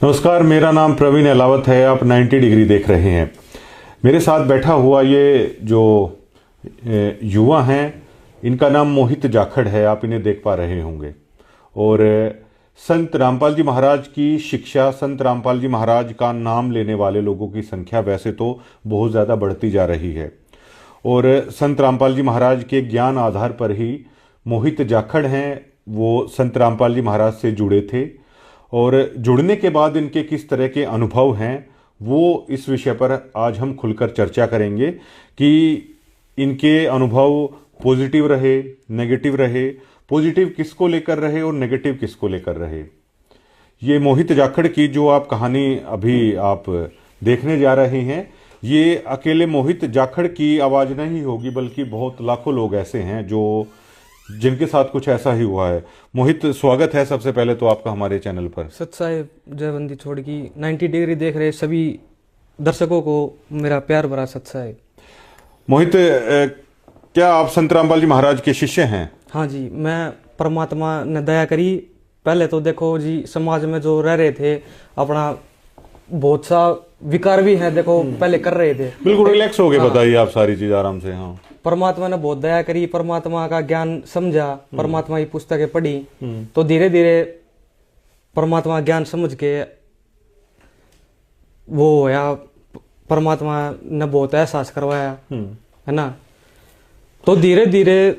नमस्कार, मेरा नाम प्रवीण अलावत है। आप 90 डिग्री देख रहे हैं। मेरे साथ बैठा हुआ ये जो युवा हैं, इनका नाम मोहित जाखड़ है। आप इन्हें देख पा रहे होंगे। और संत रामपाल जी महाराज की शिक्षा, संत रामपाल जी महाराज का नाम लेने वाले लोगों की संख्या वैसे तो बहुत ज़्यादा बढ़ती जा रही है। और संत रामपाल जी महाराज के ज्ञान आधार पर ही मोहित जाखड़ हैं, वो संत रामपाल जी महाराज से जुड़े थे। और जुड़ने के बाद इनके किस तरह के अनुभव हैं, वो इस विषय पर आज हम खुलकर चर्चा करेंगे कि इनके अनुभव पॉजिटिव रहे, नेगेटिव रहे, पॉजिटिव किसको लेकर रहे और नेगेटिव किसको लेकर रहे। ये मोहित जाखड़ की जो आप कहानी अभी आप देखने जा रहे हैं, ये अकेले मोहित जाखड़ की आवाज़ नहीं होगी, बल्कि बहुत लाखों लोग ऐसे हैं जो जिनके साथ कुछ ऐसा ही हुआ है। मोहित, स्वागत है सबसे पहले तो आपका हमारे चैनल पर। सत साहेब जयबंदी छोड़ की 90 डिग्री देख रहे सभी दर्शकों को मेरा प्यार भरा सत साहेब। मोहित, क्या आप संत रामपाल जी महाराज के शिष्य हैं? हाँ जी, मैं परमात्मा ने दया करी। पहले तो देखो जी, समाज में जो रह रहे थे, अपना बहुत सा विकार भी है, देखो पहले कर रहे थे। बिल्कुल रिलैक्स हो गए। बताइए आप सारी चीज आराम से। हाँ, परमात्मा ने बहुत दया करी, परमात्मा का ज्ञान समझा, परमात्मा की पुस्तकें पढ़ी, तो धीरे धीरे परमात्मा ज्ञान समझ के वो होया, परमात्मा ने बहुत एहसास करवाया, है ना। तो धीरे धीरे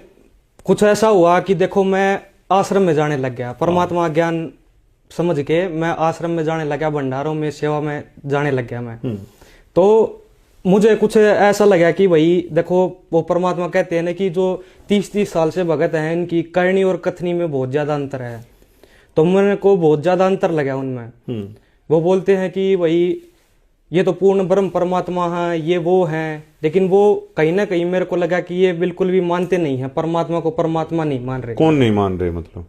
कुछ ऐसा हुआ कि देखो मैं आश्रम में जाने लग गया। परमात्मा ज्ञान समझ के मैं आश्रम में जाने लगा, भंडारों में सेवा में जाने लग गया मैं। तो मुझे कुछ ऐसा लगा कि भाई देखो, वो परमात्मा कहते हैं ना कि जो 30-30 साल से भगत हैं, इनकी करनी और कथनी में बहुत ज्यादा अंतर है। तो मेरे को बहुत ज्यादा अंतर लगा उनमें। वो बोलते हैं कि भाई ये तो पूर्ण ब्रह्म परमात्मा है, ये वो हैं, लेकिन वो कहीं ना कहीं मेरे को लगा कि ये बिल्कुल भी मानते नहीं है परमात्मा को। परमात्मा नहीं मान रहे। कौन नहीं मान रहे मतलब?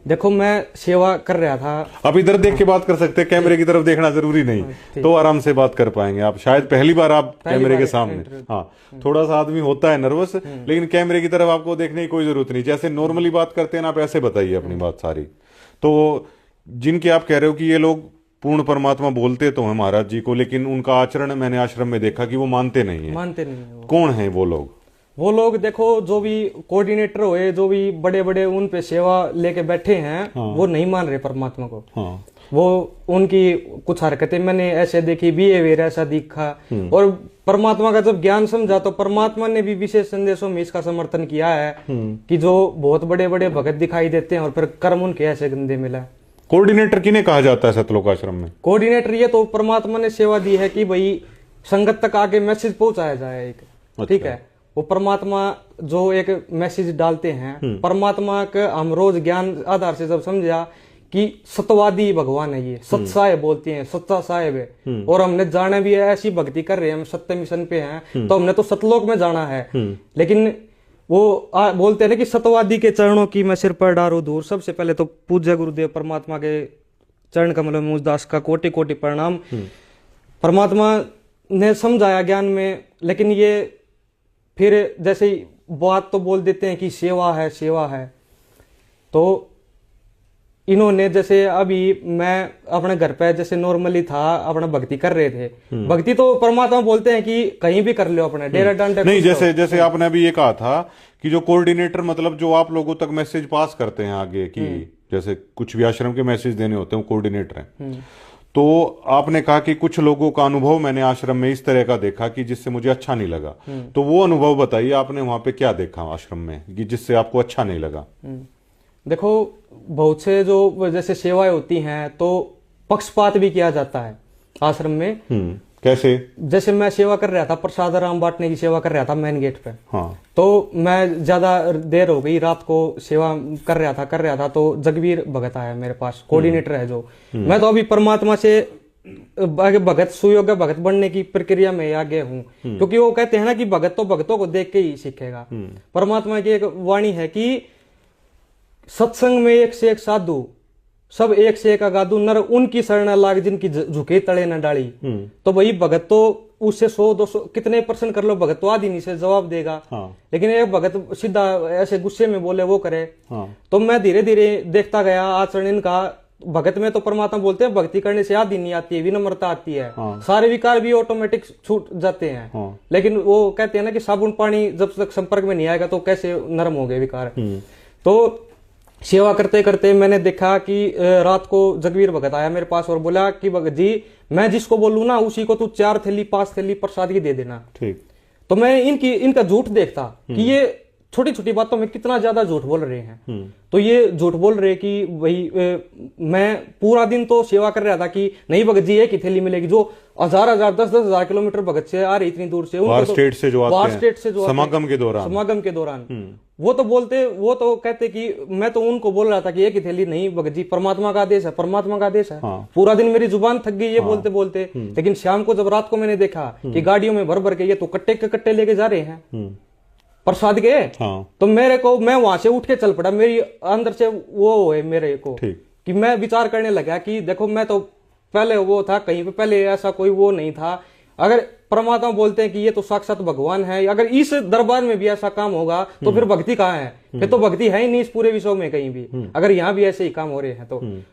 देखो, मैं सेवा कर रहा था। आप इधर देख के बात कर सकते हैं, कैमरे की तरफ देखना जरूरी नहीं, तो आराम से बात कर पाएंगे आप। शायद पहली बार आप कैमरे के सामने। हाँ, थोड़ा सा आदमी होता है नर्वस, लेकिन कैमरे की तरफ आपको देखने की कोई जरूरत नहीं। जैसे नॉर्मली बात करते हैं ना, आप ऐसे बताइए अपनी बात सारी। तो जिनके आप कह रहे हो कि ये लोग पूर्ण परमात्मा बोलते तो हैं महाराज जी को, लेकिन उनका आचरण मैंने आश्रम में देखा कि वो मानते नहीं है। मानते नहीं है। कौन है वो लोग? वो लोग देखो, जो भी कोऑर्डिनेटर हुए, जो भी बड़े बड़े उन पे सेवा लेके बैठे हैं, हाँ। वो नहीं मान रहे परमात्मा को। हाँ। वो उनकी कुछ हरकतें मैंने ऐसे देखी, बिहेवियर ऐसा दिखा। और परमात्मा का जब ज्ञान समझा तो परमात्मा ने भी विशेष संदेशों में इसका समर्थन किया है कि जो बहुत बड़े बड़े भगत दिखाई देते हैं और फिर कर्म उनके ऐसे गंदे मिला। कोऑर्डिनेटर किन्हें कहा जाता है सतलोक आश्रम में? कोऑर्डिनेटर ये तो परमात्मा ने सेवा दी है कि भाई संगत तक आके मैसेज पहुंचाया जाए एक। अच्छा। ठीक है, वो परमात्मा जो एक मैसेज डालते हैं, परमात्मा के हम रोज ज्ञान आधार से जब समझा कि सत्यवादी भगवान है, ये सत साहेब बोलते हैं, सच्चा साहेब है। और हमने जाना भी है, ऐसी भक्ति कर रहे हैं, हम सत्य मिशन पे हैं, तो हमने तो सतलोक में जाना है। लेकिन वो बोलते हैं ना कि सत्यवादी के चरणों की मैं सिर पर डारू दूर। सबसे पहले तो पूज्य गुरुदेव परमात्मा के चरण कमल में मुझदास का कोटि कोटि प्रणाम। परमात्मा ने समझाया ज्ञान में, लेकिन ये फिर जैसे बात तो बोल देते हैं कि सेवा है, सेवा है। तो इन्होंने जैसे अभी मैं अपने घर पे जैसे नॉर्मली था, अपना भक्ति कर रहे थे। भक्ति तो परमात्मा बोलते हैं कि कहीं भी कर लो अपने डेरा डांडे नहीं। जैसे आपने अभी ये कहा था कि जो कोऑर्डिनेटर मतलब जो आप लोगों तक मैसेज पास करते हैं आगे की, जैसे कुछ भी आश्रम के मैसेज देने होते हैं, वो कोऑर्डिनेटर हैं। तो आपने कहा कि कुछ लोगों का अनुभव मैंने आश्रम में इस तरह का देखा कि जिससे मुझे अच्छा नहीं लगा। तो वो अनुभव बताइए, आपने वहां पे क्या देखा आश्रम में कि जिससे आपको अच्छा नहीं लगा? देखो, बहुत से जो जैसे सेवाएं होती हैं तो पक्षपात भी किया जाता है आश्रम में। कैसे? जैसे मैं सेवा कर रहा था, प्रसाद राम बांटने की सेवा कर रहा था मेन गेट पे। हाँ। तो मैं ज्यादा देर हो गई, रात को सेवा कर रहा था तो जगवीर भगत आया मेरे पास, कोऑर्डिनेटर है जो। मैं तो अभी परमात्मा से भगत, सुयोग्य भगत बनने की प्रक्रिया में आगे हूँ, क्योंकि वो कहते हैं ना कि भगत तो भगतों को देख के ही सीखेगा। परमात्मा की एक वाणी है कि सत्संग में एक से एक साधु, सब एक से एक अगाधु, नर उनकी शरण लाग जिनकी झुके तले न डाली। तो भाई भगत तो उससे 100-200 कितने % कर लो, भगत तो आदि नहीं से जवाब देगा। हाँ। लेकिन एक भगत सीधा ऐसे गुस्से में बोले वो करे। हाँ। तो मैं धीरे धीरे देखता गया आचरण इनका भगत में तो परमात्मा बोलते हैं भक्ति करने से याद ही नहीं आती है, विनम्रता आती है, सारे विकार भी ऑटोमेटिक छूट जाते हैं। लेकिन वो कहते हैं ना कि साबुन पानी जब तक संपर्क में नहीं आएगा तो कैसे नरम हो गए विकार। तो सेवा करते करते मैंने देखा कि रात को जगवीर भगत आया मेरे पास और बोला कि भगत जी मैं जिसको बोलूं ना उसी को तू 4 थैली 5 थैली प्रसाद की दे देना। ठीक। तो मैं इनका झूठ देखता कि ये छोटी छोटी बातों में कितना ज्यादा झूठ बोल रहे हैं। तो ये झूठ बोल रहे कि भाई मैं पूरा दिन तो सेवा कर रहा था कि नहीं भगत जी एक ही थैली मिलेगी, जो 1000 10 हजार किलोमीटर भगत से आ रही इतनी दूर से, बाहर स्टेट से जो आते हैं समागम के दौरान वो तो कहते कि मैं तो उनको बोल रहा था कि एक ही थैली नहीं भगत जी, परमात्मा का आदेश है, परमात्मा का आदेश है। पूरा दिन मेरी जुबान थक गई ये बोलते बोलते। लेकिन शाम को जब रात को मैंने देखा कि गाड़ियों में भर भर के ये तो कट्टे के कट्टे लेके जा रहे हैं प्रसाद के। तो मैं वहां से उठ के चल पड़ा, मेरी अंदर से वो है मेरे को कि मैं विचार करने लगा कि देखो मैं तो पहले वो था कहीं पे, पहले ऐसा कोई वो नहीं था। अगर परमात्मा बोलते हैं कि ये तो साक्षात भगवान है, अगर इस दरबार में भी ऐसा काम होगा तो फिर भक्ति कहाँ है? फिर तो भक्ति है ही नहीं इस पूरे विश्व में कहीं भी, अगर यहाँ भी ऐसे ही काम हो रहे हैं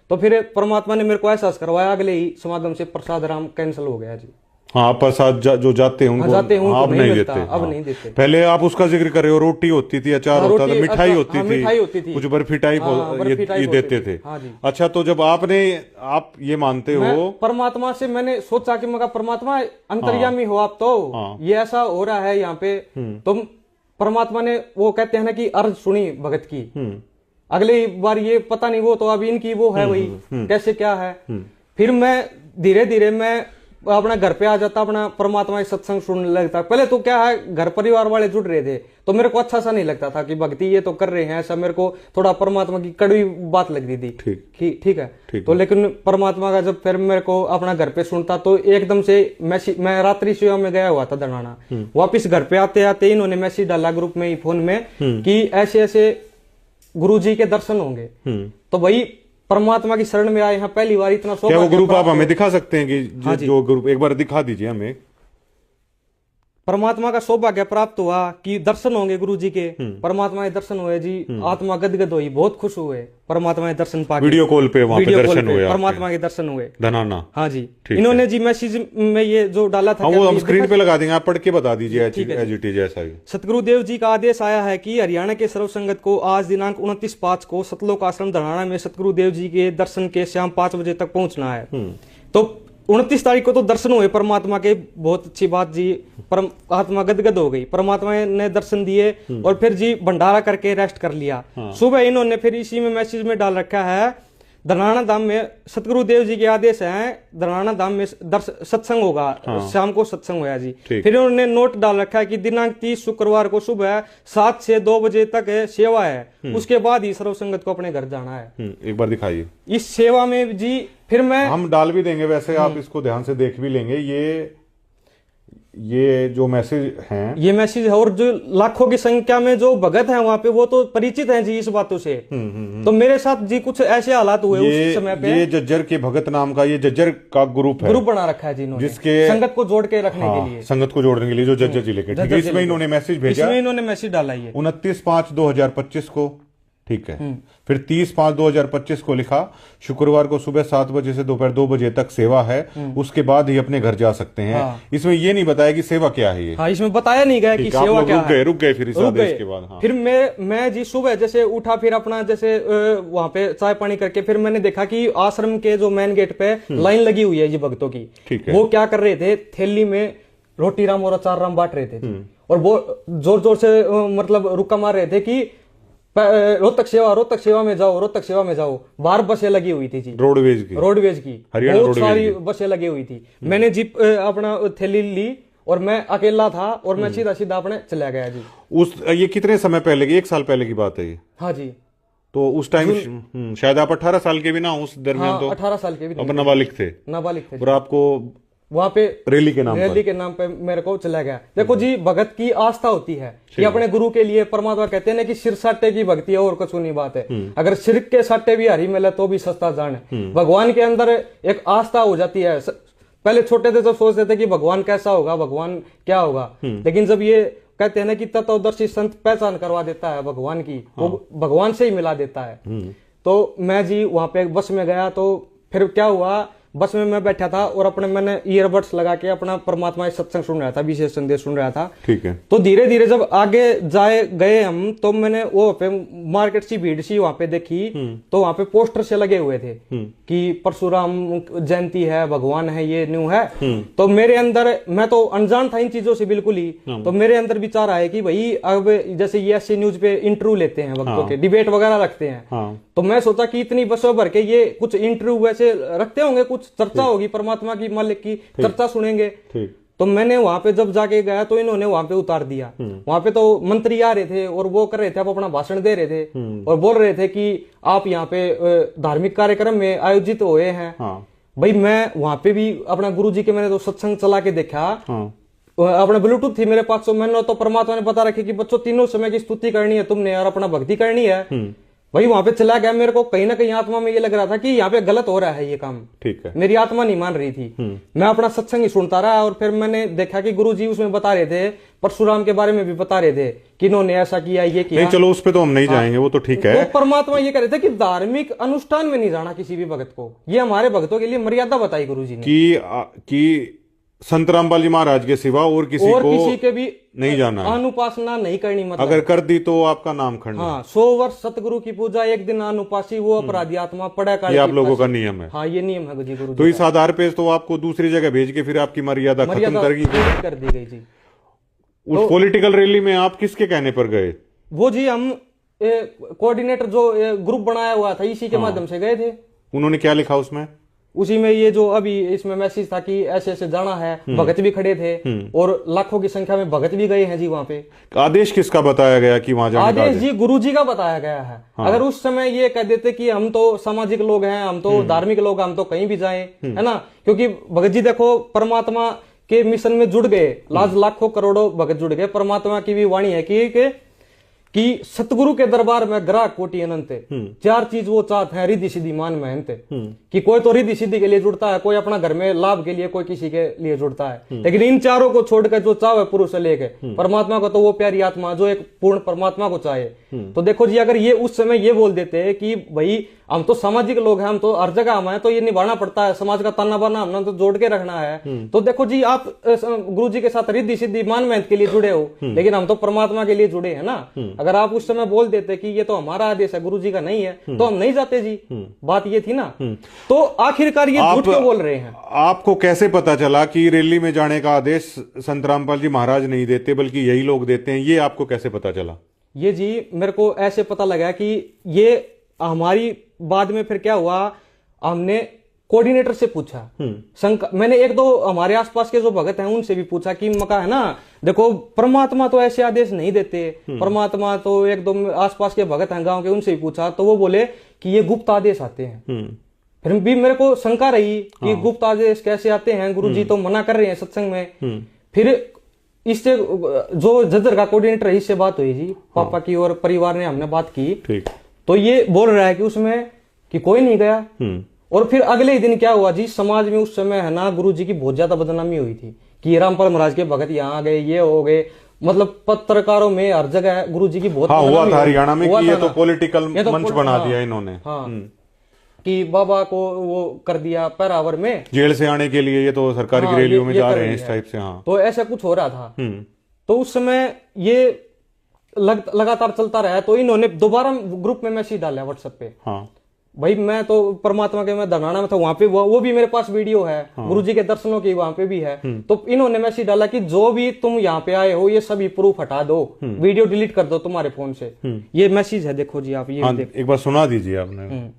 तो फिर परमात्मा ने मेरे को एहसास करवाया। अगले ही समागम से प्रसाद राम कैंसिल हो गया जी। हाँ, प्रसाद जो जाते हैं उनको अब नहीं देते। अब नहीं देते। पहले आप उसका जिक्र कर रहे हो, रोटी होती थी, अचार होता था, मिठाई होती थी, कुछ बर्फी टाइप ये देते थे। अच्छा, तो जब आप ये मानते हो परमात्मा से, मैंने सोचा कि मगर परमात्मा अंतर्यामी हो आप, तो ये ऐसा हो रहा है यहाँ पे, तो परमात्मा ने वो कहते हैं ना कि अर्ज सुनी भगत की। अगली बार ये पता नहीं, वो तो अब इनकी वो है वही कैसे क्या है। फिर मैं धीरे धीरे मैं अपना घर पे आ जाता, अपना परमात्मा के सत्संग सुनने लगता। पहले तो क्या है, घर परिवार वाले जुड़ रहे थे तो मेरे को अच्छा सा नहीं लगता था कि भक्ति ये तो कर रहे हैं, ऐसा मेरे को थोड़ा परमात्मा की कड़वी बात लगती थी। ठीक है। तो लेकिन परमात्मा का जब फिर मेरे को अपना घर पे सुनता तो एकदम से मैं रात्रि सेवा में गया हुआ था धनाना, वापिस घर पे आते आते इन्होंने मैसेज डाला ग्रुप में ही, फोन में, कि ऐसे ऐसे गुरु जी के दर्शन होंगे। तो भाई परमात्मा की शरण में आए हैं पहली बार, इतना क्या वो ग्रुप आप हमें दिखा सकते हैं कि जो ग्रुप एक बार दिखा दीजिए हमें। परमात्मा का सौभाग्य प्राप्त हुआ कि दर्शन होंगे गुरु जी के। परमात्मा के दर्शन हुए जी, आत्मा गदगद हुई, बहुत खुश हुए परमात्मा के दर्शन पाके। वीडियो कॉल पे वहां पे दर्शन हुए, परमात्मा के दर्शन हुए धनाना। हाँ जी, इन्होंने जी मैसेज में ये जो डाला था वो हम स्क्रीन पे लगा देंगे, आप पढ़ के बता दीजिए एज इट इज ऐसा ही। सतगुरुदेव जी का आदेश आया है कि हरियाणा के सर्वसंगत को आज दिनांक 29/5 को सतलोक आश्रम धनाना में सतगुरुदेव जी के दर्शन के शाम 5 बजे तक पहुंचना है। तो 29 तारीख को तो दर्शन हुए परमात्मा के, बहुत अच्छी बात जी, आत्मा गदगद हो गई, परमात्मा ने दर्शन दिए और फिर जी भंडारा करके रेस्ट कर लिया। सुबह इन्होंने फिर इसी में मैसेज में डाल रखा है, धनाना धाम में सतगुरुदेव जी के आदेश हैं, धनाना धाम में सत्संग होगा। शाम को सत्संग होगा जी। फिर इन्होंने नोट डाल रखा है कि दिनांक 30 शुक्रवार को सुबह 7 से 2 बजे तक सेवा है, उसके बाद ही सर्वसंगत को अपने घर जाना है। एक बार दिखाइए इस सेवा में जी। फिर हम डाल भी देंगे, वैसे आप इसको ध्यान से देख भी लेंगे। ये जो मैसेज हैं, ये मैसेज है, और जो लाखों की संख्या में जो भगत हैं वहां पे वो तो परिचित हैं जी इस बातों से। तो मेरे साथ जी कुछ ऐसे हालात हुए उस समय पे। ये जज्जर के भगत नाम का, ये जज्जर का ग्रुप बना रखा है जी इन्होंने, जिसके संगत को जोड़ के रखने के लिए, संगत को जोड़ने के लिए जो जज्जर जिले के, ठीक है। इसमें इन्होंने मैसेज भेजा, इसमें इन्होंने मैसेज डाला है 29/5/2025 को, ठीक है। फिर 30/5/2025 को लिखा, शुक्रवार को सुबह 7 बजे से दोपहर 2 बजे तक सेवा है, उसके बाद ही अपने घर जा सकते हैं। इसमें ये नहीं बताया कि सेवा क्या है ये। इसमें बताया नहीं गया कि सेवा क्या है। रुक गए फिर इस आदेश के बाद। फिर मैं जी सुबह जैसे उठा, फिर अपना जैसे वहां पे चाय पानी करके, फिर मैंने देखा कि आश्रम के जो मेन गेट पे लाइन लगी हुई है जी भक्तों की। वो क्या कर रहे थे, थैली में रोटी राम और अचार राम बांट रहे थे और वो जोर जोर से मतलब रुक्का मार रहे थे कि रोहतक सेवा में जाओ, रोहतक सेवा में जाओ। बाहर बसें लगी हुई थी जी, रोडवेज की बहुत सारी बसें लगी हुई थी। मैंने जीप अपना थैली ली और मैं अकेला था और मैं सीधा सीधा अपने चला गया जी। ये कितने समय पहले की, 1 साल पहले की बात है ये? हाँ जी। तो उस टाइम शायद आप 18 साल के भी ना, उस दरमियान तो 18 साल के भी अब नाबालिग थे और आपको वहां पे रैली के नाम पे मेरे को चला गया। देखो जी, भगत की आस्था होती है कि अपने गुरु के लिए, परमात्मा कहते हैं ना कि सिर साटे की भक्ति है और कुछ नहीं बात है। अगर सिर के साटे भी हरी मिले तो भी सस्ता जान है। भगवान के अंदर एक आस्था हो जाती है। पहले छोटे थे तो सोचते थे कि भगवान कैसा होगा, भगवान क्या होगा, लेकिन जब ये कहते हैं ना कि तत्वदर्शी संत पहचान करवा देता है भगवान की, वो भगवान से ही मिला देता है। तो मैं जी वहां पे बस में गया, तो फिर क्या हुआ, बस में मैं बैठा था और अपने मैंने ईयरबड्स लगा के अपना परमात्मा सत्संग सुन रहा था, विशेष संदेश सुन रहा था। ठीक है। तो धीरे धीरे जब आगे गए हम, तो मैंने वो पे मार्केट सी भीड़ सी वहां पे देखी, तो वहां पे पोस्टर से लगे हुए थे कि परशुराम जयंती है, भगवान है, ये न्यू है। तो मेरे अंदर, मैं तो अनजान था इन चीजों से बिल्कुल ही, तो मेरे अंदर विचार आया कि भाई अब जैसे ये ऐसे न्यूज पे इंटरव्यू लेते हैं भक्तों के, डिबेट वगैरह रखते हैं, तो मैं सोचा कि इतनी बसों भर के ये कुछ इंटरव्यू वैसे रखते होंगे, कुछ चर्चा होगी परमात्मा की, मालिक की चर्चा सुनेंगे। तो मैंने वहां पे जब जाके गया तो इन्होंने वहां पे उतार दिया। वहां पे तो मंत्री आ रहे थे और वो कर रहे थे, आप अपना भाषण दे रहे थे और बोल रहे थे कि आप यहाँ पे धार्मिक कार्यक्रम में आयोजित हुए हैं। भाई मैं वहां पे भी अपना गुरुजी के मैंने तो सत्संग चला के देखा, अपना ब्लूटूथ थी मेरे पास, तो मैंने तो परमात्मा ने बता रखी कि बच्चों तीनों समय की स्तुति करनी है तुमने और अपना भक्ति करनी है। वही वहां पे चला गया, मेरे को कहीं ना कहीं आत्मा में ये लग रहा था कि यहाँ पे गलत हो रहा है ये काम। ठीक है। मेरी आत्मा नहीं मान रही थी, मैं अपना सत्संग ही सुनता रहा और फिर मैंने देखा कि गुरुजी उसमें बता रहे थे, परशुराम के बारे में भी बता रहे थे कि इन्होंने ऐसा किया, ये किया। नहीं चलो उस पे तो हम नहीं जाएंगे, वो तो ठीक है। तो परमात्मा ये कह रहे थे कि धार्मिक अनुष्ठान में नहीं जाना किसी भी भगत को, ये हमारे भक्तों के लिए मर्यादा बताई गुरुजी ने कि संत रामपाल जी महाराज के सिवा और किसी के भी नहीं जाना, अनुपासना नहीं करनी, मतलब अगर कर दी तो आपका नाम खंड। हाँ, 100 वर्ष सतगुरु की पूजा, एक दिन अनुपासी वो अपराधी आत्मा पड़ा कर, ये आप लोगों का नियम है। हाँ, ये नियम है जी गुरु। तो इस आधार पे तो आपको दूसरी जगह भेज के फिर आपकी मर्यादा खत्म कर दी गई जी। उस पॉलिटिकल रैली में आप किसके कहने पर गए? वो जी हम कोऑर्डिनेटर जो ग्रुप बनाया हुआ था इसी के माध्यम से गए थे। उन्होंने क्या लिखा उसमें? उसी में ये जो अभी इसमें मैसेज था कि ऐसे ऐसे जाना है, भगत भी खड़े थे और लाखों की संख्या में भगत भी गए हैं जी वहाँ पे। आदेश किसका बताया गया कि वहां जाने का? आदेश जी गुरुजी का बताया गया है। अगर उस समय ये कह देते कि हम तो सामाजिक लोग हैं, हम तो धार्मिक लोग, हम तो कहीं भी जाएं, है ना, क्योंकि भगत जी देखो परमात्मा के मिशन में जुड़ गए, लाखों करोड़ों भगत जुड़ गए। परमात्मा की भी वाणी है कि सतगुरु के दरबार में ग्राहक कोटि अनंत, 4 चीज वो चाहते हैं, रिद्धि सिद्धि मान महंत। कि कोई तो रिद्धि सिद्धि के लिए जुड़ता है, कोई अपना घर में लाभ के लिए, कोई किसी के लिए जुड़ता है, लेकिन इन चारों को छोड़कर जो चाहे पुरुष से लेके परमात्मा को, तो वो प्यारी आत्मा जो एक पूर्ण परमात्मा को चाहे। तो देखो जी, अगर ये उस समय ये बोल देते कि भाई हम तो सामाजिक लोग हैं, हम तो हर जगह हम हैं, तो ये निभाना पड़ता है, समाज का ताना बाना हमने तो जोड़ के रखना है। तो देखो जी, आप गुरु जी के साथ रिद्धि सिद्धि मान महंत के लिए जुड़े हो, लेकिन हम तो परमात्मा के लिए जुड़े हैं ना। अगर आप उस समय बोल देते कि ये तो हमारा आदेश है, गुरु जी का नहीं है, तो हम नहीं जाते जी। बात ये थी ना। तो आखिरकार ये झूठ क्यों बोल रहे हैं? आपको कैसे पता चला कि रैली में जाने का आदेश संत रामपाल जी महाराज नहीं देते बल्कि यही लोग देते हैं? ये आपको कैसे पता चला? ये जी मेरे को ऐसे पता लगा कि ये हमारी बाद में फिर क्या हुआ, हमने कोऑर्डिनेटर से पूछा, मैंने 1-2 हमारे आसपास के जो भगत हैं उनसे भी पूछा कि मका है ना, देखो परमात्मा तो ऐसे आदेश नहीं देते, परमात्मा तो 1-2 आसपास के भगत हैं गांव के, उनसे भी पूछा, तो वो बोले कि ये गुप्त आदेश आते हैं। फिर भी मेरे को शंका रही कि गुप्त आदेश कैसे आते हैं, गुरुजी तो मना कर रहे हैं सत्संग में। फिर इससे जो झज्जर का कोऑर्डिनेटर है, इससे बात हुई जी, पापा की और परिवार ने हमने बात की, तो ये बोल रहा है कि उसमें कि कोई नहीं गया। और फिर अगले ही दिन क्या हुआ जी, समाज में उस समय है ना गुरुजी की बहुत ज्यादा बदनामी हुई थी कि रामपाल महाराज के भगत यहाँ आ गए, ये हो गए, मतलब पत्रकारों में हर जगह गुरुजी की बहुत हुआ था हरियाणा में कि ये तो पॉलिटिकल मंच बना दिया इन्होंने। कि बाबा को वो कर दिया पैरावर में, जेल से आने के लिए ये तो सरकारी की रैलियों में जा रहे हैं इस टाइप से। तो ऐसा कुछ हो रहा था। तो उस समय ये लगातार चलता रहा, तो इन्होंने दोबारा ग्रुप में मैसेज डाला व्हाट्सएप पे। भाई मैं तो परमात्मा के, मैं धनाना में था वहां पे, वो भी मेरे पास वीडियो है गुरुजी के दर्शनों की, वहां पे भी है। तो इन्होंने मैसेज डाला कि जो भी तुम यहाँ पे आए हो ये सभी प्रूफ हटा दो, वीडियो डिलीट कर दो तुम्हारे फोन से। ये मैसेज है, देखो जी आप, ये एक बार सुना दीजिए आपने।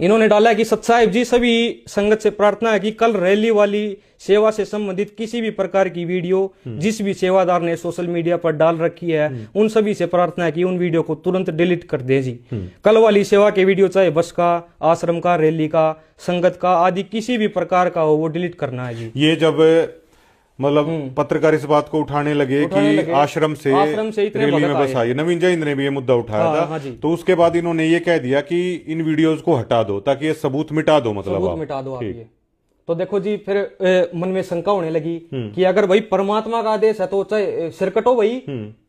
इन्होंने डाला कि सतसाहिब जी, सभी संगत से प्रार्थना है कि कल रैली वाली सेवा से संबंधित किसी भी प्रकार की वीडियो जिस भी सेवादार ने सोशल मीडिया पर डाल रखी है, उन सभी से प्रार्थना है कि उन वीडियो को तुरंत डिलीट कर दे जी। कल वाली सेवा के वीडियो चाहे बस का, आश्रम का, रैली का, संगत का आदि किसी भी प्रकार का हो, वो डिलीट करना है जी। ये जब मतलब पत्रकार इस बात को उठाने लगे कि आश्रम से रैली में बस आई, नवीन जैन ने भी ये मुद्दा उठाया था, तो उसके बाद इन्होंने ये कह दिया कि इन वीडियोस को हटा दो ताकि ये सबूत मिटा दो, मतलब मिटा दो आप। तो देखो जी फिर मन में शंका होने लगी कि अगर भाई परमात्मा का आदेश है तो चाहे सिर कटो भाई,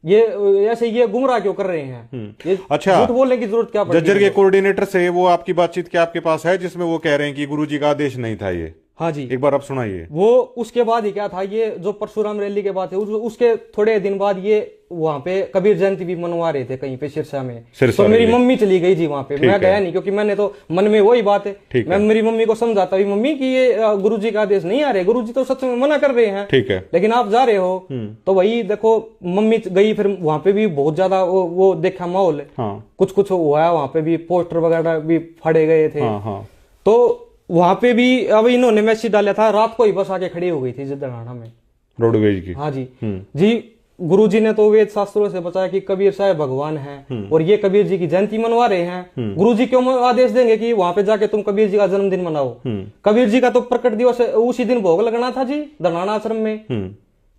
ये ऐसे ये गुमराह क्यों कर रहे हैं, ये अच्छा, झूठ बोलने की जरूरत क्या पड़ती जज्जर के कोऑर्डिनेटर से वो आपकी बातचीत क्या आपके पास है जिसमें वो कह रहे हैं कि गुरुजी का आदेश नहीं था ये? हाँ जी, एक बार आप सुनाइए। वो उसके बाद ही क्या था, ये जो परशुराम रैली के बाद है उसके थोड़े दिन बाद ये वहां पे कबीर जयंती भी मनवा रहे थे कहीं पे सिरसा में। तो मेरी मम्मी चली गई जी वहां पे, मैं गया नहीं क्योंकि मैंने तो मन में वही बात है, मैं मेरी मम्मी को समझाता हुई मम्मी कि ये गुरुजी का आदेश नहीं आ रहे, गुरुजी तो सच में मना कर रहे हैं, ठीक है, लेकिन आप जा रहे हो। तो वही देखो मम्मी गई, फिर वहां पे भी बहुत ज्यादा वो देखा माहौल, कुछ हुआ, वहां पे भी पोस्टर वगैरह भी फाड़े गए थे। तो वहां पे भी अब इन्होंने मैसेज डाला था, रात को ही बस आके खड़ी हो गई थी जदराना में रोडवेज की। हाँ जी गुरुजी ने तो वेद शास्त्रों से बताया कि कबीर साहब भगवान हैं और ये कबीर जी की जयंती मनवा रहे हैं। गुरुजी क्यों आदेश देंगे कि वहां पे जाके तुम कबीर जी का जन्मदिन मनाओ? कबीर जी का तो प्रकट दिवस उसी दिन भोग लगना था जी दरनाना आश्रम में।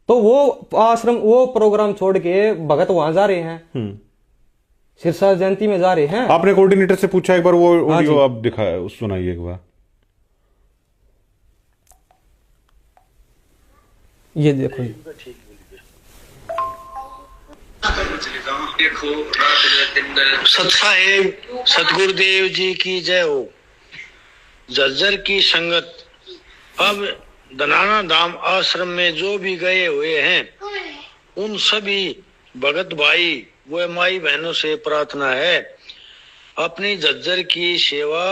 तो वो आश्रम वो प्रोग्राम छोड़ के भगत वहां जा रहे हैं, सिरसा जयंती में जा रहे हैं। आपने कोऑर्डिनेटर से पूछा एक बार, वो ऑडियो आप दिखाया, सुनाइए एक बार। ये देखो सतसाहेब सतगुरुदेव जी की जय हो। जज्जर की संगत अब दनाना धाम आश्रम में जो भी गए हुए हैं उन सभी भगत भाई व माई बहनों से प्रार्थना है, अपनी जज्जर की सेवा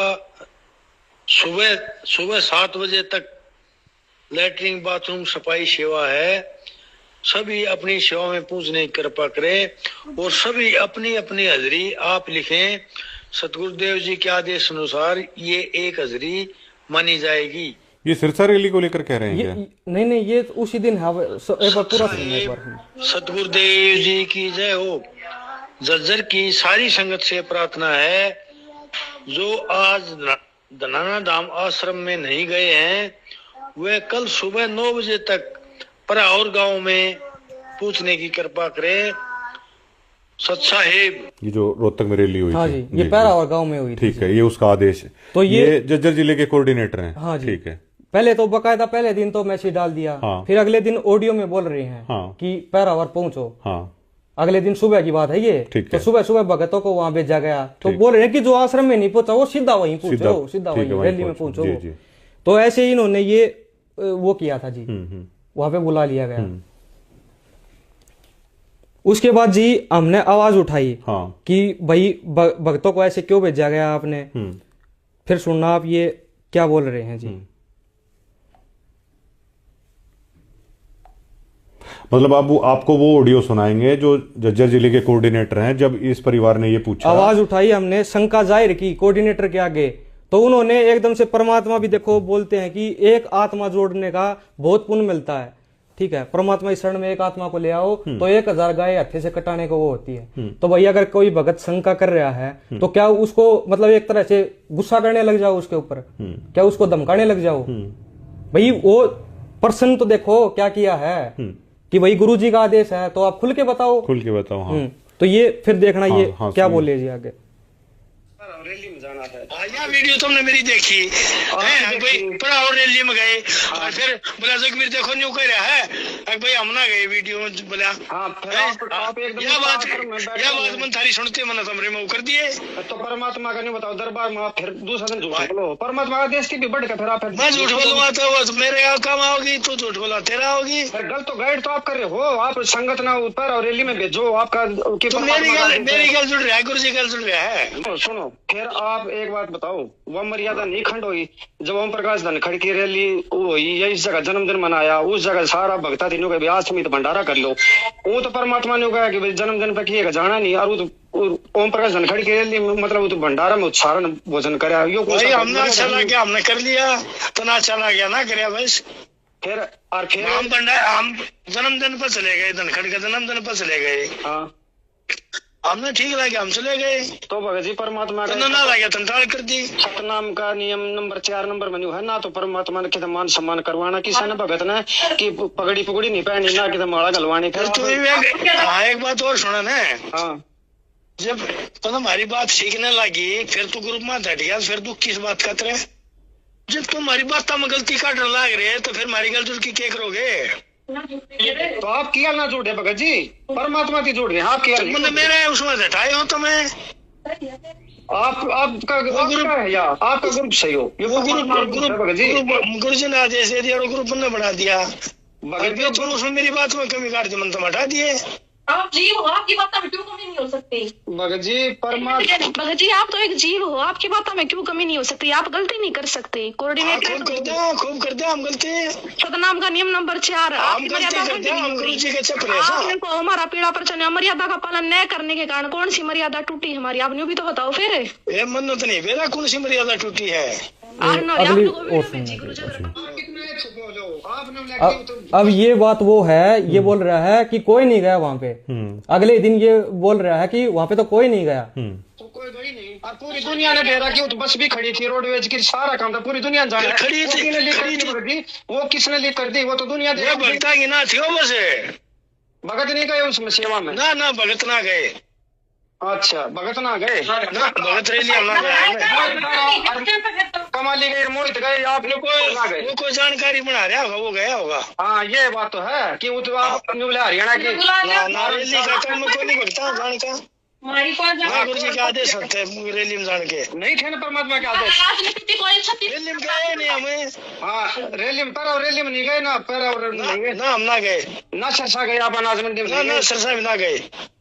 सुबह 7 बजे तक लैट्रिन बाथरूम सफाई सेवा है, सभी अपनी सेवा में पूजने की कृपा करें और सभी अपनी अपनी हाजरी आप लिखें। सतगुरुदेव जी के आदेश अनुसार ये एक हाजरी मानी जाएगी। ये सिरसा रैली को लेकर कह रहे हैं क्या? नहीं ये उसी दिन है, एक बार पूरा सुनिए एक बार। सतगुरुदेव जी की जय हो। जज्जर की सारी संगत से प्रार्थना है, जो आज दनाना धाम आश्रम में नहीं गए हैं वे कल सुबह 9 बजे तक पराौर गांव में पूछने की कृपा करें। सतसाहेब ये जो रोहतक में रैली हुई हाँ थी, ये पराौर गांव में हुई थी। ठीक है, ये उसका आदेश है। तो ये जज्जर जिले के कोऑर्डिनेटर हैं। हाँ जी, ठीक है। पहले तो बकायदा पहले दिन तो मैसेज डाल दिया, फिर अगले दिन ऑडियो में बोल रहे हैं कि पराौर पहुंचो। अगले दिन सुबह की बात है ये। तो सुबह सुबह भगतों को वहां भेजा गया, तो बोल रहे हैं कि जो आश्रम में नहीं पहुंचा वो सीधा वहीं पहुंचो, सीधा वहीं रैली में पहुंचो। तो ऐसे ही इन्होंने ये वो किया था जी, वहां पे बुला लिया गया। उसके बाद जी हमने आवाज उठाई कि भाई भक्तों को ऐसे क्यों भेजा गया आपने। फिर सुनना आप ये क्या बोल रहे हैं जी। मतलब आपको वो ऑडियो सुनाएंगे जो जज्जर जिले के कोऑर्डिनेटर हैं, जब इस परिवार ने ये पूछा, आवाज उठाई हमने, शंका जाहिर की कोऑर्डिनेटर के आगे, तो उन्होंने एकदम से परमात्मा भी देखो बोलते हैं कि एक आत्मा जोड़ने का बहुत पुण्य मिलता है। ठीक है, परमात्मा इस शरण में एक आत्मा को ले आओ तो 1000 गाय हत्थे से कटाने को वो होती है। तो भैया अगर कोई भगत शंका कर रहा है तो क्या उसको मतलब एक तरह से गुस्सा करने लग जाओ उसके ऊपर, क्या उसको धमकाने लग जाओ? भाई वो पर्सन तो देखो क्या किया है कि भाई गुरुजी का आदेश है तो आप खुल के बताओ। तो ये फिर देखना ये क्या बोले जी आगे। रैली में जाना था। यह वीडियो तुमने मेरी देखी है भाई, पराौर रैली में गए और फिर बोला जगमीर देखो न्यू कह रहा है भाई हम ना गए वीडियो में बोला यह बात मन थारी सुनते मन हमरे में कर दिए। तो परमात्मा का नहीं बताओ दरबार में आप फिर दूसरा दिन झूठ बोलो, परमात्मा का देश की भी बढ़ के फिर आप मैं झूठ बोलूंगा तो मेरे काम आओगी, तू झूठ बोला तेरा होगी। गलत तो गाइड तो आप कर रहे हो, आप संगत ना ऊपर और रैली में भेजो आपका। मेरी गल जुड़ रहा है, गुरु जी गल जुड़ रहा है। सुनो फिर आप एक बात बताओ, वह मर्यादा नहीं खंड हुई जब ओम प्रकाश धनखड़ की रैली हुई या इस जगह जन्मदिन मनाया, उस जगह सारा भक्ता दिनों के ब्याह समित भंडारा कर लो। वो तो परमात्मा ने कहा कि भाई जन्मदिन पे किएगा जाना नहीं, और ओम प्रकाश धनखड़ की रैली मतलब तो भंडारा में उच्चारण भोजन करे। हमने अच्छा लगा हमने कर लिया तो ना चला गया ना करे बस। फिर हम भंडारा हम जन्मदिन पर चले गए, धनखड़ के जन्मदिन पर चले गए। हमने ठीक लगा हम चले गए। तो भगत जी परमात्मा का ना लगा तंटाल कर दी। सतनाम का नियम नंबर 4 नंबर में है ना, तो परमात्मा ने कितना मान सम्मान करवाना किसी ने भगत ने कि पगड़ी नहीं पहनी ना कि माला गलवानी। एक बात और सुना ना, जब तो हमारी बात सीखने लगी फिर तू ग्रुप में हट गया, फिर तू किस बात का तरह जब तुम्हारी बात में गलती काटने लाग रहे हैं तो फिर हमारी गलती की क्या करोगे? तो आप किया ना झूठ है भगत जी, परमात्मा की झूठ है आप किया तुमने मेरे उसमें हटाए हो तुम्हें। आपका ग्रुप है या आपका ग्रुप सही हो, ये वो भगत जी गुरु जी ने आदेश दे दिया और ग्रुप ने बना दिया। भगत जी तुम उसमें मेरी बात में कमी काट दी, मन तुम हटा दिए। आप जीव हो, आपकी बातों में क्यों कमी नहीं हो सकती? भगत जी परमात्मा भगत जी आप तो एक जीव हो, आपकी बातों में क्यों कमी नहीं हो सकती? आप गलती नहीं कर सकते। कोऑर्डिनेटर खूब करते हम गलती। सतनाम का नियम नंबर 4 हम गलती करते हैं, हम गुरु जी के चक्कर है। आपने को हमारा पीड़ा प्रचन मर्यादा का पालन न करने के कारण कौन सी मर्यादा टूटी हमारी? आपने भी तो बताओ फिर। ये मन्नत नहीं मेरा कौन सी मर्यादा टूटी है? अगली और अब ये बात वो है, ये बोल रहा है कि कोई नहीं गया वहां पे। अगले दिन ये बोल रहा है कि वहां पे तो कोई नहीं गया। तो कोई गई नहीं और पूरी दुनिया ने डेरा की, तो बस भी खड़ी थी, रोडवेज की सारा काम था, पूरी दुनिया जाने खड़ी थी, वो किसने लीक कर दी? वो तो दुनिया ये भगता की ना थी वो बस। भगत नहीं गए उसमें सेवा में? ना भगत ना गए। अच्छा भगत ना गए, ना भगत रैली हम ना गए। कमाली गए, मोहित गए, आपने वो कोई जानकारी बना रहा होगा, वो गया होगा। हाँ ये बात तो है कि वो तो आप हरियाणा की ना रैली का काम में कोई नहीं भगता जान का। गुरु जी के आदेश होते हैं रैली में जान के। नहीं थे ना परमात्मा के आदेश। रैली में गए नहीं हमें। हाँ रैली में पर रैली में नहीं गए ना, पर नहीं गए ना हम ना गए ना सरसा गए आप अनाज मंडी में ना सरसा में ना गए।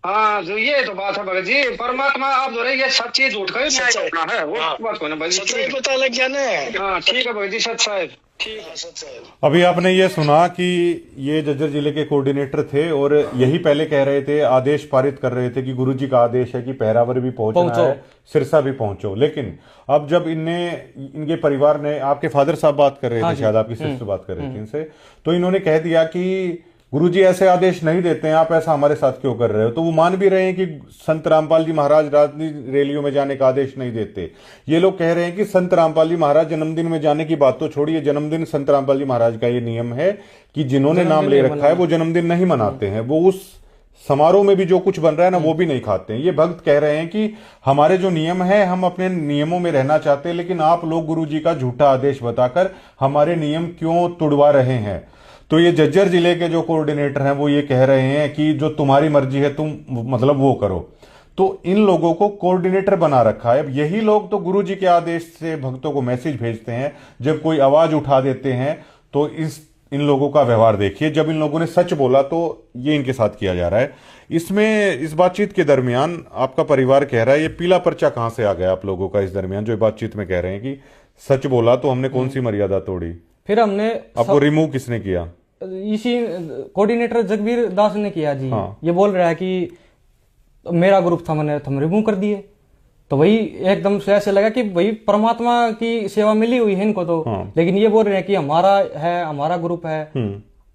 हाँ तो ये तो बात है भगत जी, परमात्मा आप जो रहे ये सच्ची झूठ का न्याय है, वो बात को ना भगत सच्चाई पता लग गया ना। हाँ ठीक है भगत जी, सच साहब ठीक है सच साहब। अभी आपने ये सुना कि ये झज्जर जिले के कोऑर्डिनेटर थे और यही पहले कह रहे थे, आदेश पारित कर रहे थे कि गुरुजी का आदेश है कि पहरावर भी पहुंचना है, सिरसा भी पहुंचो। लेकिन अब जब इनके परिवार ने, आपके फादर साहब बात कर रहे थे, शायद आपकी सिस्टर बात कर रही थी इनसे, तो इन्होंने कह दिया कि गुरुजी ऐसे आदेश नहीं देते हैं, आप ऐसा हमारे साथ क्यों कर रहे हो? तो वो मान भी रहे हैं कि संत रामपाल जी महाराज राजनीति रैलियों में जाने का आदेश नहीं देते। ये लोग कह रहे हैं कि संत रामपाल जी महाराज जन्मदिन में जाने की बात तो छोड़िए, जन्मदिन संत रामपाल जी महाराज का ये नियम है कि जिन्होंने नाम ले रखा है वो जन्मदिन नहीं मनाते हैं, वो उस समारोह में भी जो कुछ बन रहा है ना वो भी नहीं खाते हैं। ये भक्त कह रहे हैं कि हमारे जो नियम है, हम अपने नियमों में रहना चाहते हैं, लेकिन आप लोग गुरुजी का झूठा आदेश बताकर हमारे नियम क्यों तुड़वा रहे हैं? तो ये झज्जर जिले के जो कोऑर्डिनेटर हैं वो ये कह रहे हैं कि जो तुम्हारी मर्जी है तुम मतलब वो करो। तो इन लोगों को कोऑर्डिनेटर बना रखा है। अब यही लोग तो गुरुजी के आदेश से भक्तों को मैसेज भेजते हैं, जब कोई आवाज उठा देते हैं तो इन लोगों का व्यवहार देखिए। जब इन लोगों ने सच बोला तो ये इनके साथ किया जा रहा है। इसमें इस बातचीत के दरमियान आपका परिवार कह रहा है, ये पीला पर्चा कहां से आ गया आप लोगों का? इस दरमियान जो बातचीत में कह रहे हैं कि सच बोला तो हमने कौन सी मर्यादा तोड़ी, फिर हमने आपको रिमूव किसने किया? इसी कोऑर्डिनेटर जगबीर दास ने किया जी। हाँ। ये बोल रहा है कि मेरा ग्रुप था, मैंने हम रिमूव कर दिए। तो वही एकदम से ऐसे लगा कि भाई परमात्मा की सेवा मिली हुई है इनको तो। हाँ। लेकिन ये बोल रहे हैं कि हमारा है, हमारा ग्रुप है,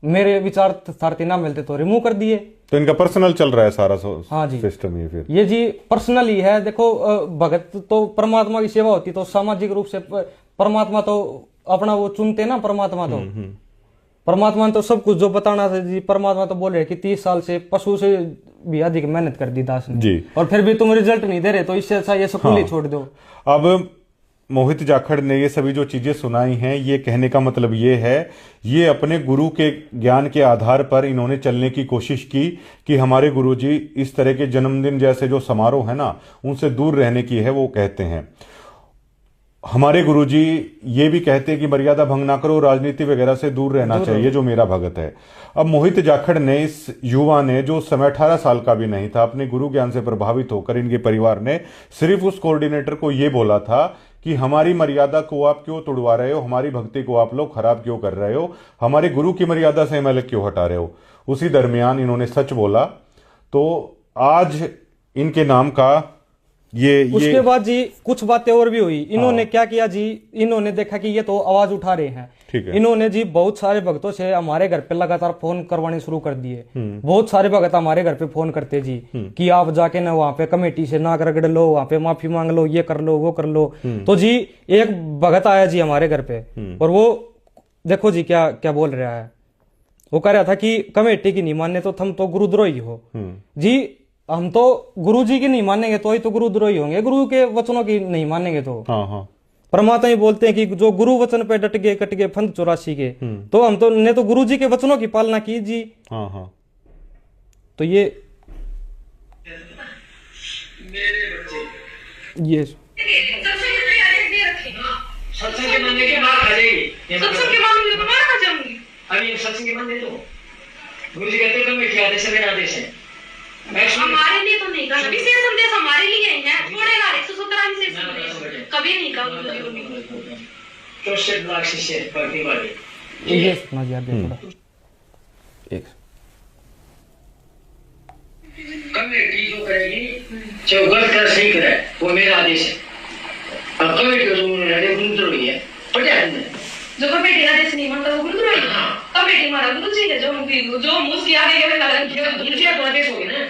मेरे विचार सारथी ना मिलते तो रिमूव कर दिए। तो इनका पर्सनल चल रहा है सारा हाँ जी सिस्टम ये फिर ये जी पर्सनल ही है। देखो भगत तो परमात्मा की सेवा होती तो सामाजिक रूप से परमात्मा तो अपना वो चुनते ना। परमात्मा ने तो सब कुछ जो बताना था जी, परमात्मा तो बोल रहे कि 30 साल से पशु से भी अधिक मेहनत कर दी दास ने जी, और फिर भी तुम रिजल्ट नहीं दे रहे, तो इससे अच्छा ये स्कूल ही छोड़ दो। अब मोहित जाखड़ ने ये सभी जो चीजें सुनाई हैं, ये कहने का मतलब ये है, ये अपने गुरु के ज्ञान के आधार पर इन्होंने चलने की कोशिश की कि हमारे गुरुजी इस तरह के जन्मदिन जैसे जो समारोह है ना, उनसे दूर रहने की है। वो कहते हैं हमारे गुरुजी ये भी कहते हैं कि मर्यादा भंग ना करो, राजनीति वगैरह से दूर रहना चाहिए, जो मेरा भगत है। अब मोहित जाखड़ ने, इस युवा ने जो समय 18 साल का भी नहीं था, अपने गुरु ज्ञान से प्रभावित होकर इनके परिवार ने सिर्फ उस कोऑर्डिनेटर को ये बोला था कि हमारी मर्यादा को आप क्यों तोड़वा रहे हो, हमारी भक्ति को आप लोग खराब क्यों कर रहे हो, हमारे गुरु की मर्यादा से हमें अलग क्यों हटा रहे हो। उसी दरमियान इन्होंने सच बोला। तो आज इनके नाम का उसके बाद जी कुछ बातें और भी हुई। इन्होंने क्या किया जी, इन्होंने देखा कि ये तो आवाज उठा रहे हैं। ठीक है। इन्होंने जी बहुत सारे भक्तों से हमारे घर पे लगातार फोन करवाने शुरू कर दिए। बहुत सारे भक्त हमारे घर पे फोन करते जी कि आप जाके ना वहाँ पे कमेटी से नाक रगड़ लो, वहाँ पे माफी मांग लो, ये कर लो, वो कर लो। तो जी एक भगत आया जी हमारे घर पे, और वो देखो जी क्या क्या बोल रहा है। वो कह रहा था कि कमेटी की नहीं मानने तो तुम तो गुरुद्रोही हो। जी हम तो गुरु जी की नहीं मानेंगे तो ही तो गुरुद्रोही होंगे, गुरु के वचनों की नहीं मानेंगे तो। परमात्मा ही बोलते हैं कि जो गुरु वचन पे डट गए कट गए फंद 84 के। तो हम तो ने तो गुरु जी के वचनों की पालना की जी। हाँ हाँ। तो ये सत्संग के मानने के मार खा जाएगी, सत्संग के मानने के मार खा जाऊंगी। अभी सत्संग के मानने तो गुरु जी कहते कमेटी आदेश है, मेरा आदेश है। हमारे लिए तो नहीं कहा, विशेष संदेश हमारे लिए ही है। छोड़ेगा 117 विशेष संदेश कभी नहीं कहा गुरु जी को। 64 लाख शिष्य भक्ति वाले ये सुना जी थोड़ा एक कमेटी जो करेगी चाहे गलत कर सही करे वो मेरा आदेश है। अब कमेटी जो उन्होंने गुरुद्रोही है पढ़ा है जो कमेटी आदेश नहीं मानता वो गुरुद्रोही है। कमेटी हमारा गुरु जी है जो मुझसे आगे गए लगा गुरु जी का आदेश हो गया ना,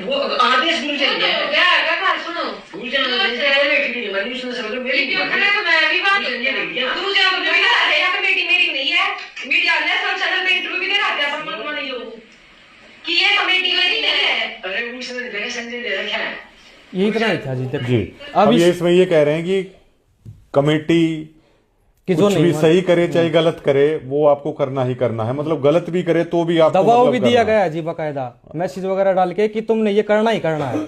वो आदेश गुरु जी है। क्या क्या सुनो गुरु जी ने कमेटी नहीं मानी, उसने समझो मेरी खड़े तो मैं भी बात नहीं है। गुरु जी को भी ना है या कमेटी मेरी नहीं है। मीडिया ने सब चैनल पे इंटरव्यू भी दे रहा है परमात्मा ने जो कि ये कमेटी मेरी नहीं है। अरे उसने जगह संजय दे रखा है। यही इतना ही था जी। जी अब ये इसमें ये कह रहे हैं कि कमेटी कि कुछ भी सही करे चाहे गलत करे वो आपको करना ही करना है, मतलब गलत भी करे तो भी आपको दबाव मतलब भी दिया गया है जी बकायदा मैसेज वगैरह डाल के कि तुमने ये करना ही करना है।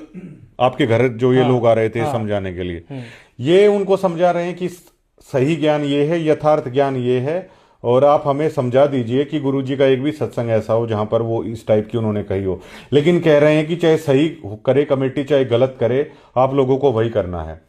आपके घर जो ये लोग आ रहे थे समझाने के लिए, ये उनको समझा रहे हैं कि सही ज्ञान ये है, यथार्थ ज्ञान ये है, और आप हमें समझा दीजिए कि गुरुजी का एक भी सत्संग ऐसा हो जहां पर वो इस टाइप की उन्होंने कही हो। लेकिन कह रहे हैं कि चाहे सही करे कमेटी चाहे गलत करे, आप लोगों को वही करना है।